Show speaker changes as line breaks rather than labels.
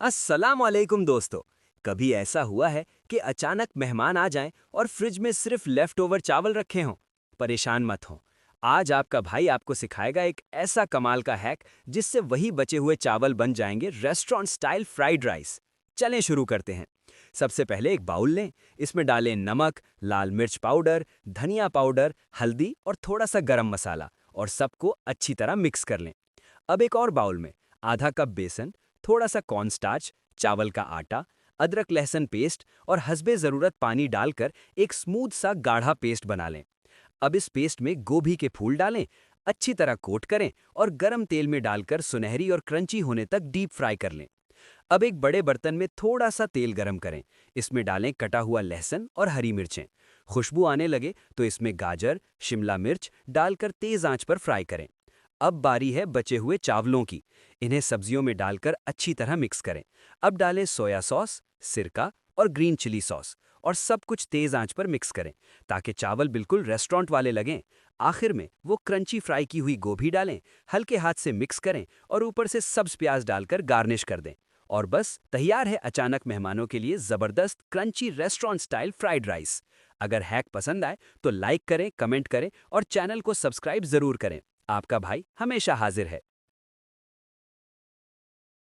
अस्सलाम वालेकुम दोस्तों। कभी ऐसा हुआ है कि अचानक मेहमान आ जाएं और फ्रिज में सिर्फ लेफ्ट ओवर चावल रखे हों? परेशान मत हो। आज आपका भाई आपको सिखाएगा एक ऐसा कमाल का हैक जिससे वही बचे हुए चावल बन जाएंगे रेस्टोरेंट स्टाइल फ्राइड राइस। चलें शुरू करते हैं। सबसे पहले एक बाउल लें। इसमें डालें नमक, लाल मिर्च पाउडर, धनिया पाउडर, हल्दी और थोड़ा सा गरम मसाला और सबको अच्छी तरह मिक्स कर लें। अब एक और बाउल में आधा कप बेसन, थोड़ा सा कॉर्नस्टार्च, चावल का आटा, अदरक लहसुन पेस्ट और हस्बे ज़रूरत पानी डालकर एक स्मूथ सा गाढ़ा पेस्ट बना लें। अब इस पेस्ट में गोभी के फूल डालें, अच्छी तरह कोट करें और गरम तेल में डालकर सुनहरी और क्रंची होने तक डीप फ्राई कर लें। अब एक बड़े बर्तन में थोड़ा सा तेल गरम करें। इसमें डालें कटा हुआ लहसुन और हरी मिर्चें। खुशबू आने लगे तो इसमें गाजर, शिमला मिर्च डालकर तेज आंच पर फ्राई करें। अब बारी है बचे हुए चावलों की। इन्हें सब्जियों में डालकर अच्छी तरह मिक्स करें। अब डालें सोया सॉस, सिरका और ग्रीन चिली सॉस और सब कुछ तेज आंच पर मिक्स करें ताकि चावल बिल्कुल रेस्टोरेंट वाले लगें। आखिर में वो क्रंची फ्राई की हुई गोभी डालें, हल्के हाथ से मिक्स करें और ऊपर से सब्ज प्याज डालकर गार्निश कर दें। और बस तैयार है अचानक मेहमानों के लिए ज़बरदस्त crunchy restaurant style fried rice. अगर हैक पसंद आए तो लाइक करें, कमेंट करें और चैनल को सब्सक्राइब ज़रूर करें। आपका भाई हमेशा हाजिर है।